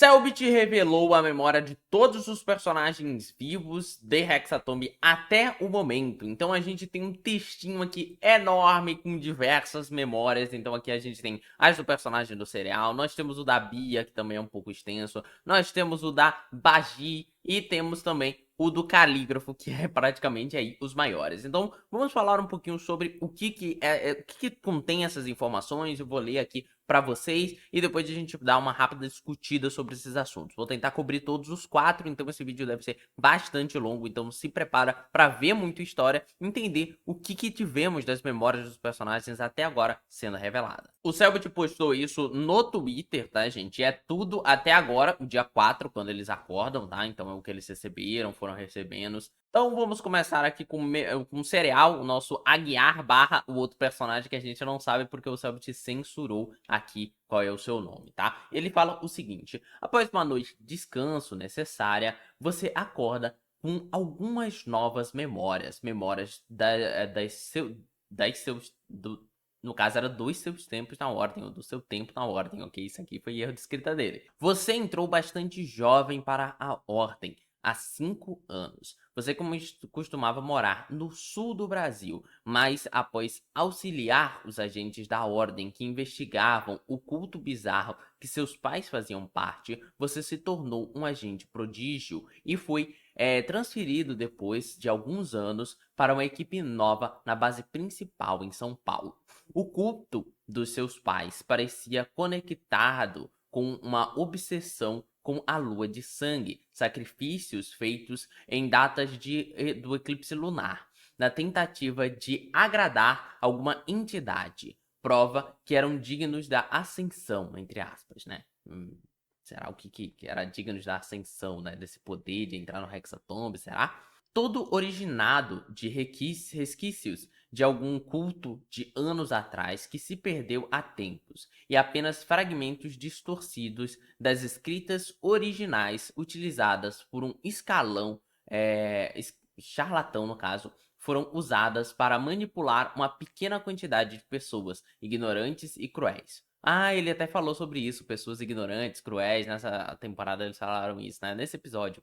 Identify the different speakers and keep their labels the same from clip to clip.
Speaker 1: Cellbit revelou a memória de todos os personagens vivos de Hexatomb até o momento. Então a gente tem um textinho aqui enorme com diversas memórias. Então aqui a gente tem as do personagem do cereal, nós temos o da Bia, que também é um pouco extenso, nós temos o da Bagi e temos também o do Calígrafo, que é praticamente aí os maiores. Então vamos falar um pouquinho sobre o que contém essas informações. Eu vou ler aqui para vocês e depois a gente dá uma rápida discutida sobre esses assuntos. Vou tentar cobrir todos os 4, então esse vídeo deve ser bastante longo, então se prepara para ver muita história, entender o que tivemos das memórias dos personagens até agora sendo revelada. O Cellbit postou isso no Twitter, tá, gente? É tudo até agora, o dia 4, quando eles acordam, tá? Então é o que eles receberam, foram recebendo. Então vamos começar aqui com Cereal, o nosso Aguiar barra o outro personagem que a gente não sabe porque o Cellbit censurou aqui qual é o seu nome, tá? Ele fala o seguinte: após uma noite de descanso necessária, você acorda com algumas novas memórias. Memórias das seus... No caso, era dos seus tempos na ordem, ou do seu tempo na ordem, ok? Isso aqui foi erro de escrita dele. Você entrou bastante jovem para a ordem, há 5 anos. Você costumava morar no sul do Brasil, mas após auxiliar os agentes da ordem que investigavam o culto bizarro que seus pais faziam parte, você se tornou um agente prodígio e foi transferido depois de alguns anos para uma equipe nova na base principal em São Paulo. O culto dos seus pais parecia conectado com uma obsessão com a lua de sangue, sacrifícios feitos em datas do eclipse lunar, na tentativa de agradar alguma entidade, prova que eram dignos da ascensão, entre aspas, né? Será o que era dignos da ascensão, né? Desse poder de entrar no Hexatomb, será? Todo originado de resquícios de algum culto de anos atrás que se perdeu há tempos, e apenas fragmentos distorcidos das escritas originais utilizadas por um escalão, charlatão no caso, foram usadas para manipular uma pequena quantidade de pessoas ignorantes e cruéis. Ah, ele até falou sobre isso, pessoas ignorantes, cruéis, nessa temporada eles falaram isso, né? Nesse episódio.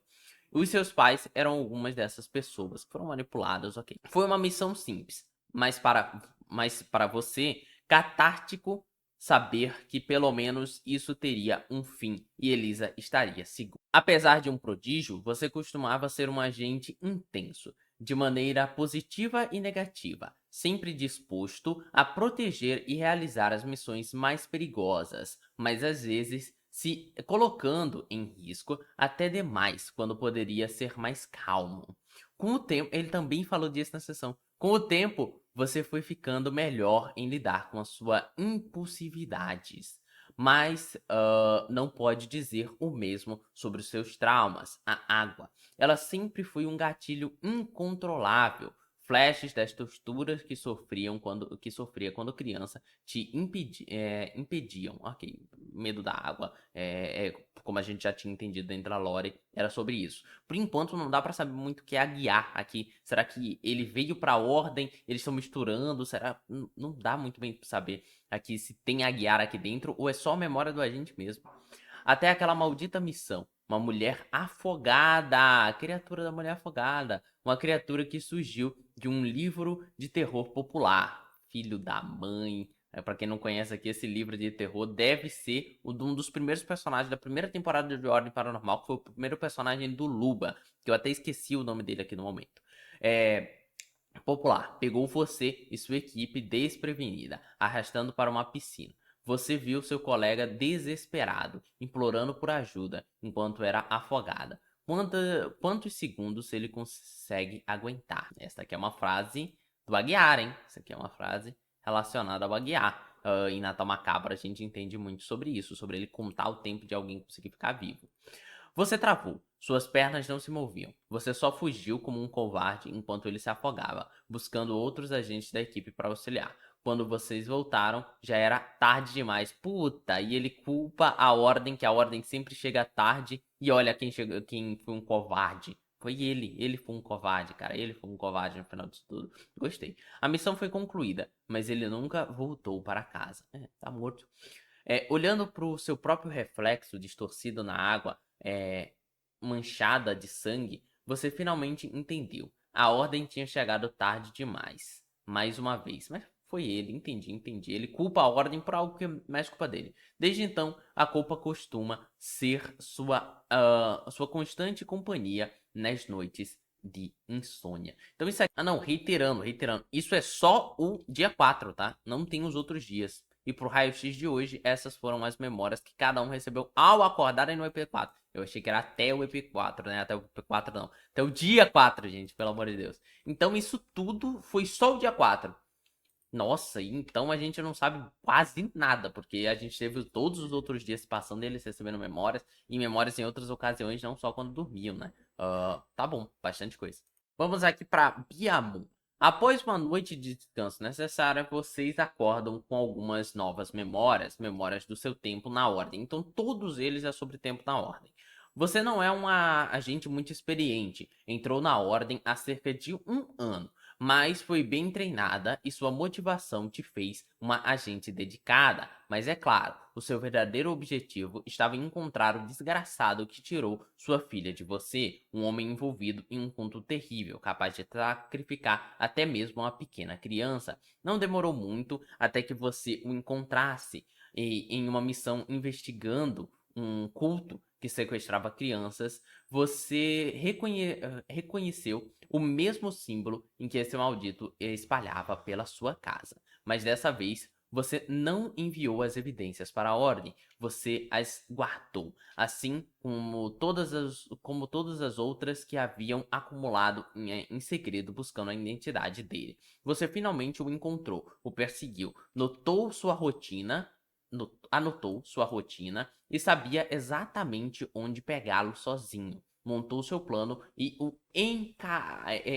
Speaker 1: Os seus pais eram algumas dessas pessoas que foram manipuladas, ok. Foi uma missão simples, mas para você, catártico saber que pelo menos isso teria um fim e Elisa estaria segura. Apesar de um prodígio, você costumava ser um agente intenso, de maneira positiva e negativa, sempre disposto a proteger e realizar as missões mais perigosas, mas às vezes se colocando em risco até demais quando poderia ser mais calmo. Com o tempo, ele também falou disso na sessão. Com o tempo, você foi ficando melhor em lidar com a sua impulsividades, mas não pode dizer o mesmo sobre os seus traumas. A água, ela sempre foi um gatilho incontrolável. Flashes das torturas que sofria quando criança te impediam. Ok, medo da água. Como a gente já tinha entendido dentro da lore, era sobre isso. Por enquanto não dá pra saber muito o que é a guiar aqui. Será que ele veio pra ordem? Eles estão misturando? Será? Não dá muito bem pra saber aqui se tem a guiar aqui dentro ou é só a memória do agente mesmo. Até aquela maldita missão. Uma mulher afogada, a criatura da mulher afogada. Uma criatura que surgiu de um livro de terror popular. Filho da mãe. Pra quem não conhece aqui, esse livro de terror deve ser um dos primeiros personagens da primeira temporada de Ordem Paranormal, que foi o primeiro personagem do Luba, que eu até esqueci o nome dele aqui no momento. Popular, pegou você e sua equipe desprevenida, arrastando para uma piscina. Você viu seu colega desesperado, implorando por ajuda, enquanto era afogada. Quantos segundos ele consegue aguentar? Esta aqui é uma frase do Aguiar, hein? Essa aqui é uma frase relacionada ao Aguiar. Em Natal Macabro a gente entende muito sobre isso, sobre ele contar o tempo de alguém conseguir ficar vivo. Você travou. Suas pernas não se moviam. Você só fugiu como um covarde enquanto ele se afogava, buscando outros agentes da equipe para auxiliar. Quando vocês voltaram, já era tarde demais. Puta, e ele culpa a ordem, que a ordem sempre chega tarde. E olha quem foi um covarde. Foi ele. Ele foi um covarde, cara. Ele foi um covarde no final disso tudo. Gostei. A missão foi concluída, mas ele nunca voltou para casa. Tá morto. Olhando para o seu próprio reflexo distorcido na água, manchada de sangue, você finalmente entendeu. A ordem tinha chegado tarde demais. Mais uma vez. Mas foi ele, entendi. Ele culpa a ordem por algo que é mais culpa dele. Desde então, a culpa costuma ser sua constante companhia nas noites de insônia. Então isso aqui... Ah não, reiterando. Isso é só o dia 4, tá? Não tem os outros dias. E pro raio-x de hoje, essas foram as memórias que cada um recebeu ao acordarem no EP4. Eu achei que era até o EP4, né? Até o EP4 não. Até o dia 4, gente, pelo amor de Deus. Então isso tudo foi só o dia 4. Nossa, então a gente não sabe quase nada, porque a gente teve todos os outros dias passando e eles recebendo memórias, e memórias em outras ocasiões, não só quando dormiam, né? Tá bom, bastante coisa. Vamos aqui para Biamu. Após uma noite de descanso necessária, vocês acordam com algumas novas memórias do seu tempo na ordem. Então todos eles é sobre tempo na ordem. Você não é uma agente muito experiente, entrou na ordem há cerca de um ano, mas foi bem treinada e sua motivação te fez uma agente dedicada. Mas é claro, o seu verdadeiro objetivo estava em encontrar o desgraçado que tirou sua filha de você, um homem envolvido em um conto terrível, capaz de sacrificar até mesmo uma pequena criança. Não demorou muito até que você o encontrasse em uma missão investigando um culto que sequestrava crianças. Você reconheceu o mesmo símbolo em que esse maldito espalhava pela sua casa. Mas dessa vez, você não enviou as evidências para a ordem, você as guardou, assim como todas as outras que haviam acumulado em segredo buscando a identidade dele. Você finalmente o encontrou, o perseguiu, anotou sua rotina e sabia exatamente onde pegá-lo sozinho. Montou seu plano e o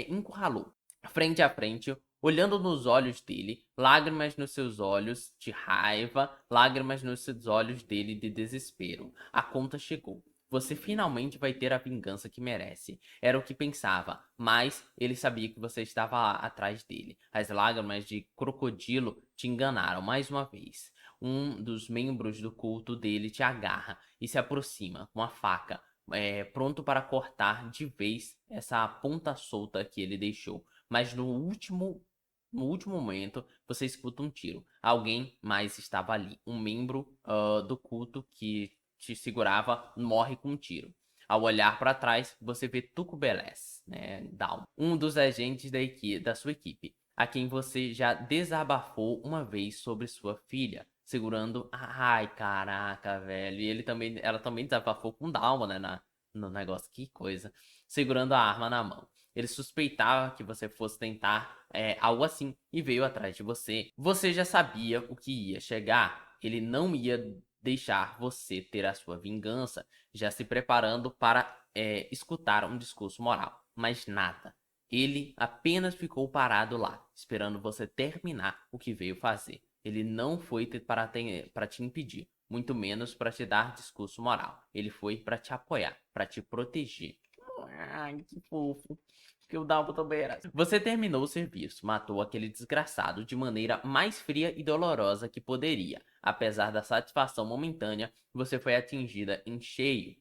Speaker 1: encurralou. Frente a frente, olhando nos olhos dele, lágrimas nos seus olhos de raiva, lágrimas nos seus olhos dele de desespero. A conta chegou. Você finalmente vai ter a vingança que merece. Era o que pensava, mas ele sabia que você estava lá atrás dele. As lágrimas de crocodilo te enganaram mais uma vez. Um dos membros do culto dele te agarra e se aproxima com a faca, pronto para cortar de vez essa ponta solta que ele deixou. Mas no último momento, você escuta um tiro. Alguém mais estava ali. Um membro do culto que te segurava morre com um tiro. Ao olhar para trás, você vê Tuco Belés, né, Down, um dos agentes da sua equipe, a quem você já desabafou uma vez sobre sua filha, segurando... Ai, caraca, velho. E ela também desabafou com Dalma, né, no negócio. Que coisa. Segurando a arma na mão. Ele suspeitava que você fosse tentar algo assim e veio atrás de você. Você já sabia o que ia chegar. Ele não ia deixar você ter a sua vingança, já se preparando para escutar um discurso moral. Mas nada. Ele apenas ficou parado lá, esperando você terminar o que veio fazer. Ele não foi para te impedir, muito menos para te dar discurso moral. Ele foi para te apoiar, para te proteger. Ai, que fofo. Que o Dalbo também era. Você terminou o serviço, matou aquele desgraçado de maneira mais fria e dolorosa que poderia. Apesar da satisfação momentânea, você foi atingida em cheio.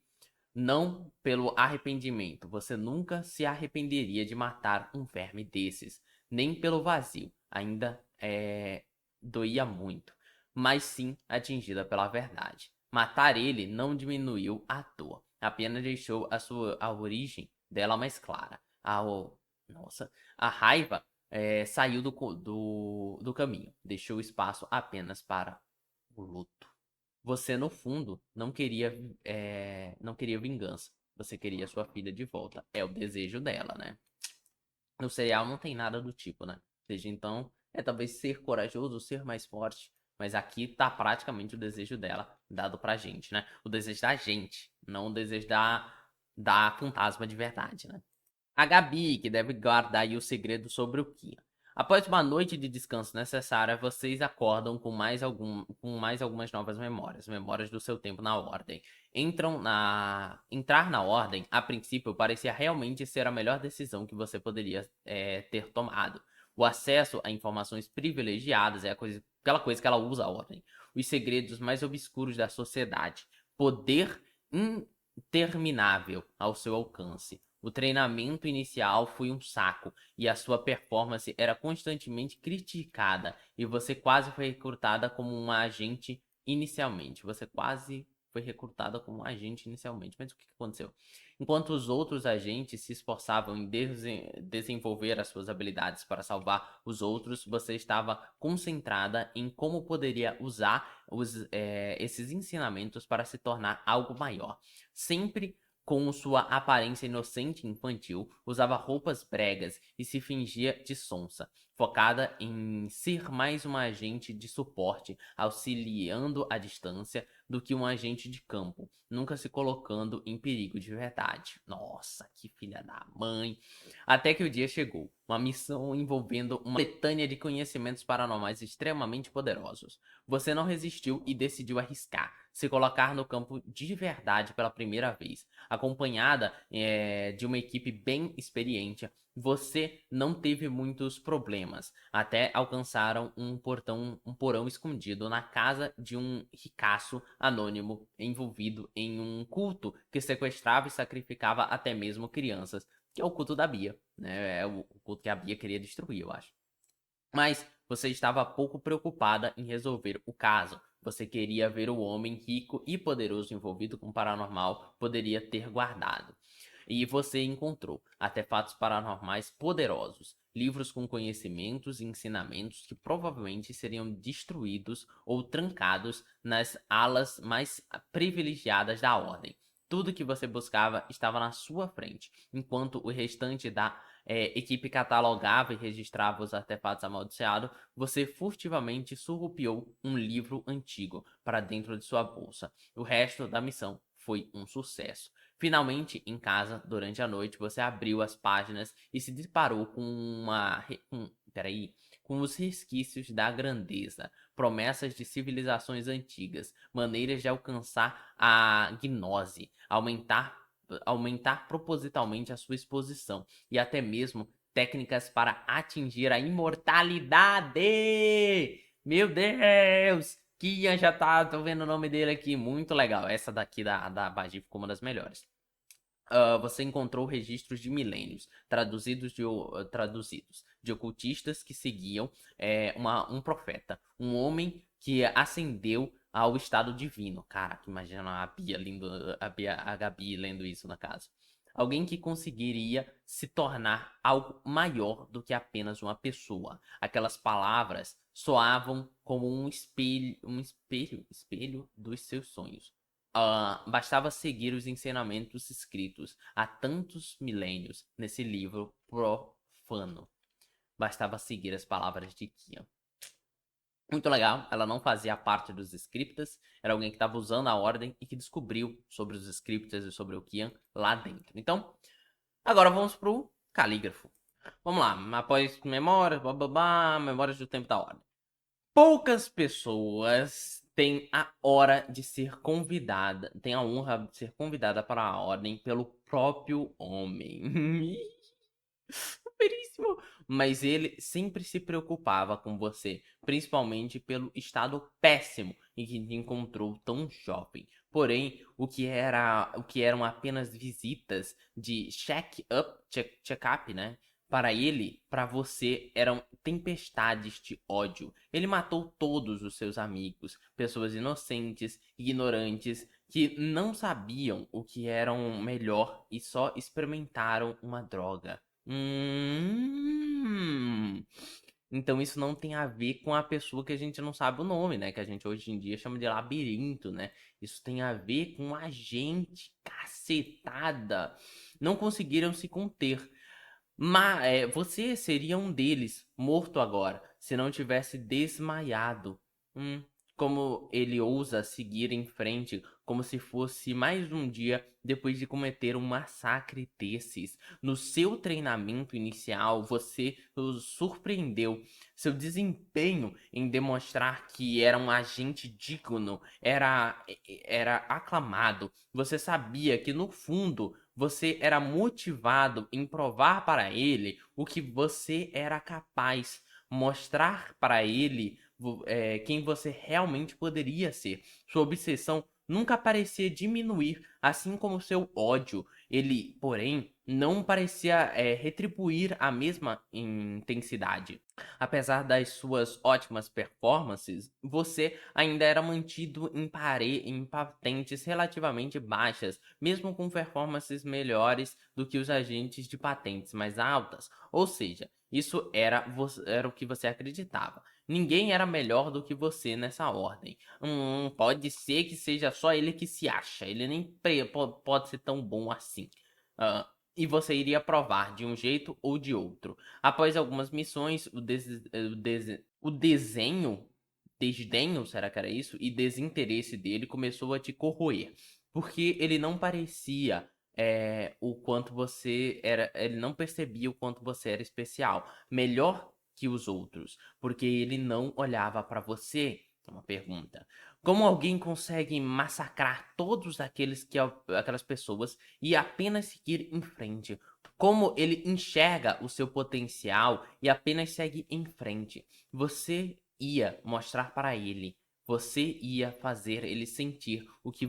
Speaker 1: Não pelo arrependimento. Você nunca se arrependeria de matar um verme desses. Nem pelo vazio. Ainda doía muito. Mas sim atingida pela verdade. Matar ele não diminuiu a dor. Apenas deixou a origem dela mais clara. A raiva saiu do caminho. Deixou espaço apenas para o luto. Você, no fundo, não queria vingança. Você queria sua filha de volta. É o desejo dela, né? No serial não tem nada do tipo, né? Desde então, talvez ser corajoso, ser mais forte. Mas aqui tá praticamente o desejo dela dado pra gente, né? O desejo da gente, não o desejo da fantasma de verdade, né? A Gabi, que deve guardar aí o segredo sobre o Kia. Após uma noite de descanso necessária, vocês acordam com mais algumas novas memórias do seu tempo na Ordem. Entrar na Ordem, a princípio, parecia realmente ser a melhor decisão que você poderia ter tomado. O acesso a informações privilegiadas é aquela coisa que ela usa a Ordem. os segredos mais obscuros da sociedade. Poder interminável ao seu alcance. O treinamento inicial foi um saco e a sua performance era constantemente criticada e você quase foi recrutada como uma agente inicialmente. Você quase foi recrutada como um agente inicialmente. Mas o que aconteceu? Enquanto os outros agentes se esforçavam em desenvolver as suas habilidades para salvar os outros, você estava concentrada em como poderia usar esses ensinamentos para se tornar algo maior. Sempre com sua aparência inocente e infantil, usava roupas bregas e se fingia de sonsa, focada em ser mais uma agente de suporte, auxiliando à distância do que um agente de campo, nunca se colocando em perigo de verdade. Nossa, que filha da mãe! Até que o dia chegou, uma missão envolvendo uma coletânea de conhecimentos paranormais extremamente poderosos. Você não resistiu e decidiu arriscar, se colocar no campo de verdade pela primeira vez. Acompanhada de uma equipe bem experiente, você não teve muitos problemas, até alcançaram um porão escondido na casa de um ricaço anônimo envolvido em um culto que sequestrava e sacrificava até mesmo crianças, que é o culto da Bia, né? É o culto que a Bia queria destruir, eu acho. Mas você estava pouco preocupada em resolver o caso. Você queria ver o homem rico e poderoso envolvido com o paranormal poderia ter guardado. E você encontrou artefatos paranormais poderosos, livros com conhecimentos e ensinamentos que provavelmente seriam destruídos ou trancados nas alas mais privilegiadas da ordem. Tudo que você buscava estava na sua frente, enquanto o restante da equipe catalogava e registrava os artefatos amaldiçoados, você furtivamente surrupiou um livro antigo para dentro de sua bolsa. O resto da missão foi um sucesso. Finalmente, em casa, durante a noite, você abriu as páginas e se deparou com os resquícios da grandeza, promessas de civilizações antigas, maneiras de alcançar a gnose, aumentar propositalmente a sua exposição e até mesmo técnicas para atingir a imortalidade. Meu Deus! Kian já tô vendo o nome dele aqui, muito legal. Essa daqui da Bagi ficou uma das melhores. Você encontrou registros de milênios traduzidos de ocultistas que seguiam um profeta, um homem que ascendeu ao estado divino. Caraca, imagina a Gabi lendo isso na casa. Alguém que conseguiria se tornar algo maior do que apenas uma pessoa. Aquelas palavras soavam como um espelho dos seus sonhos. Bastava seguir os ensinamentos escritos há tantos milênios nesse livro profano. Bastava seguir as palavras de Kian. Muito legal, ela não fazia parte dos scriptas, era alguém que estava usando a ordem e que descobriu sobre os scriptas e sobre o Kian lá dentro. Então, agora vamos pro calígrafo. Vamos lá, após memórias, memórias do tempo da ordem. Poucas pessoas têm a honra de ser convidada para a ordem pelo próprio homem. Veríssimo. Mas ele sempre se preocupava com você, principalmente pelo estado péssimo em que te encontrou tão jovem. Porém, o que eram apenas visitas de check-up, né? Para ele, para você, eram tempestades de ódio. Ele matou todos os seus amigos, pessoas inocentes, ignorantes, que não sabiam o que eram melhor e só experimentaram uma droga. Então isso não tem a ver com a pessoa que a gente não sabe o nome, né? Que a gente hoje em dia chama de labirinto, né? Isso tem a ver com a gente, cacetada. Não conseguiram se conter. Mas você seria um deles, morto agora, se não tivesse desmaiado. Como ele ousa seguir em frente, como se fosse mais um dia depois de cometer um massacre desses. No seu treinamento inicial, você os surpreendeu. Seu desempenho em demonstrar que era um agente digno era aclamado. Você sabia que, no fundo, você era motivado em provar para ele o que você era capaz, mostrar para ele quem você realmente poderia ser. Sua obsessão nunca parecia diminuir, assim como seu ódio. Ele, porém, não parecia retribuir a mesma intensidade. Apesar das suas ótimas performances, você ainda era mantido em patentes relativamente baixas, mesmo com performances melhores do que os agentes de patentes mais altas. Ou seja, isso era o que você acreditava. Ninguém era melhor do que você nessa ordem. Pode ser que seja só ele que se acha. Ele nem pode ser tão bom assim. Ah, e você iria provar de um jeito ou de outro. Após algumas missões, o desenho, desdenho, será que era isso? E desinteresse dele começou a te corroer. Porque ele não parecia o quanto você era. Ele não percebia o quanto você era especial. Melhor que os outros. Porque ele não olhava para você. Uma pergunta. Como alguém consegue massacrar todos aquelas pessoas e apenas seguir em frente? Como ele enxerga o seu potencial e apenas segue em frente? Você ia mostrar para ele. Você ia fazer ele sentir o que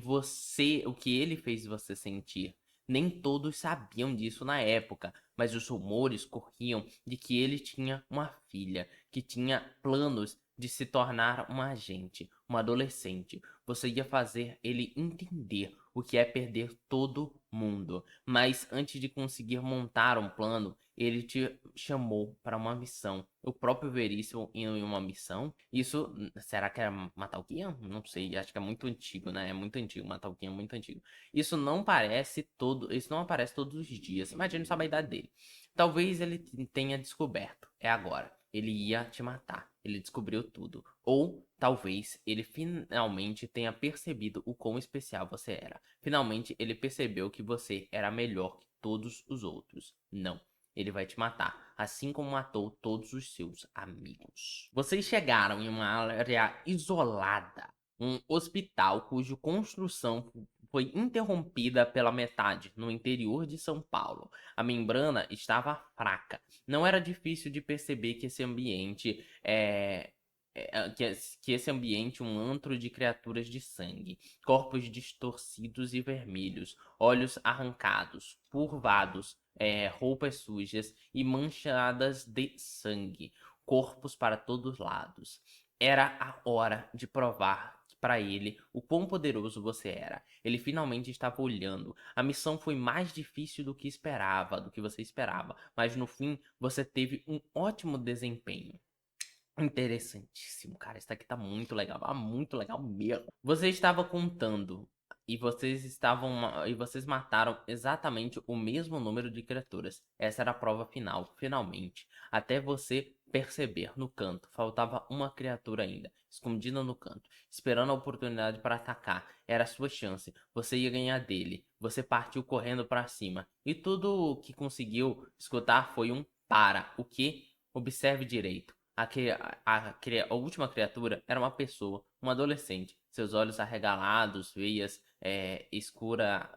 Speaker 1: ele fez você sentir. Nem todos sabiam disso na época, mas os rumores corriam de que ele tinha uma filha, que tinha planos de se tornar uma agente, uma adolescente. Você ia fazer ele entender o que é perder todo mundo. Mas antes de conseguir montar um plano, ele te chamou para uma missão. O próprio Veríssimo em uma missão. Isso, será que era Matalquia? Não sei, acho que é muito antigo, né? É muito antigo, Matalquia é muito antigo. Isso não aparece todos os dias. Imagine só a idade dele. Talvez ele tenha descoberto. É agora. Ele ia te matar. Ele descobriu tudo. Ou talvez ele finalmente tenha percebido o quão especial você era. Finalmente ele percebeu que você era melhor que todos os outros. Não. Ele vai te matar, assim como matou todos os seus amigos. Vocês chegaram em uma área isolada, um hospital cuja construção foi interrompida pela metade no interior de São Paulo. A membrana estava fraca. Não era difícil de perceber que esse ambiente que esse ambiente um antro de criaturas de sangue, corpos distorcidos e vermelhos, olhos arrancados, curvados, roupas sujas e manchadas de sangue, corpos para todos lados. Era a hora de provar para ele o quão poderoso você era. Ele finalmente estava olhando. A missão foi mais difícil do que você esperava, mas no fim você teve um ótimo desempenho. Interessantíssimo, cara. Isso aqui tá muito legal mesmo. Você estava contando e vocês mataram exatamente o mesmo número de criaturas. Essa era a prova final, finalmente. Até você perceber no canto, faltava uma criatura ainda, escondida no canto, esperando a oportunidade para atacar. Era a sua chance. Você ia ganhar dele. Você partiu correndo para cima e tudo o que conseguiu escutar foi um para. O que? Observe direito. A última criatura era uma pessoa, um adolescente. Seus olhos arregalados, veias escura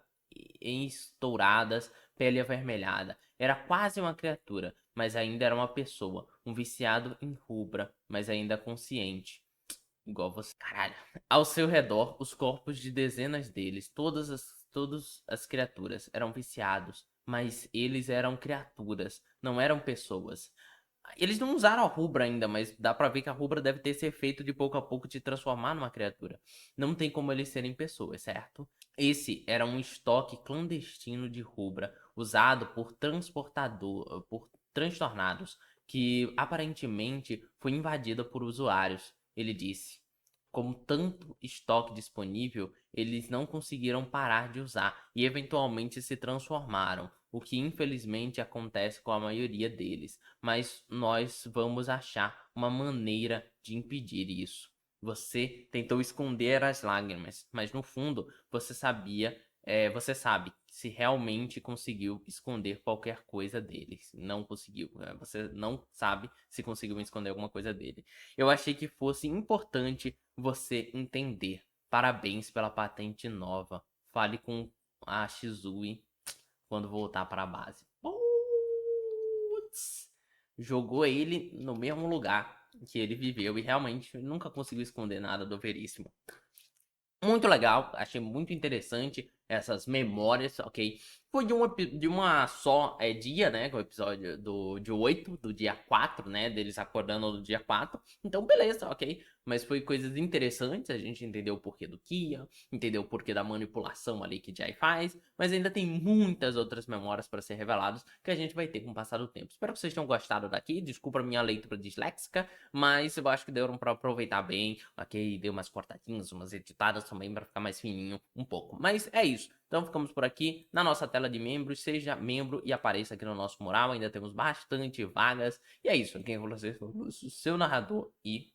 Speaker 1: estouradas, pele avermelhada. Era quase uma criatura, mas ainda era uma pessoa. Um viciado em rubra, mas ainda consciente. Igual você. Caralho. Ao seu redor, os corpos de dezenas deles, todas as criaturas, eram viciados. Mas eles eram criaturas, não eram pessoas. Eles não usaram a rubra ainda, mas dá pra ver que a rubra deve ter esse efeito de pouco a pouco te transformar numa criatura. Não tem como eles serem pessoas, certo? Esse era um estoque clandestino de rubra usado por transtornados, que aparentemente foi invadida por usuários. Ele disse. Com tanto estoque disponível, eles não conseguiram parar de usar e eventualmente se transformaram, o que infelizmente acontece com a maioria deles, mas nós vamos achar uma maneira de impedir isso. Você tentou esconder as lágrimas, mas no fundo você sabe se realmente conseguiu esconder qualquer coisa deles. Não conseguiu. Você não sabe se conseguiu esconder alguma coisa dele. Eu achei que fosse importante você entender. Parabéns pela patente nova. Fale com a Shizui quando voltar para a base. Putz! Jogou ele no mesmo lugar. que ele viveu e realmente nunca conseguiu esconder nada do Veríssimo. Muito legal, achei muito interessante essas memórias, ok? Foi de uma só dia, né? Com o episódio de 8, do dia 4, né? Deles acordando no dia 4. Então, beleza, ok? Mas foi coisas interessantes, a gente entendeu o porquê do Kia, entendeu o porquê da manipulação ali que Jai faz, mas ainda tem muitas outras memórias para ser reveladas que a gente vai ter com o passar do tempo. Espero que vocês tenham gostado daqui, desculpa a minha leitura disléxica, mas eu acho que deu para aproveitar bem, ok? Deu umas cortadinhas, umas editadas também para ficar mais fininho um pouco. Mas é isso. Então ficamos por aqui na nossa tela de membros. Seja membro e apareça aqui no nosso mural. Ainda temos bastante vagas. E é isso. Quem é você? O seu narrador e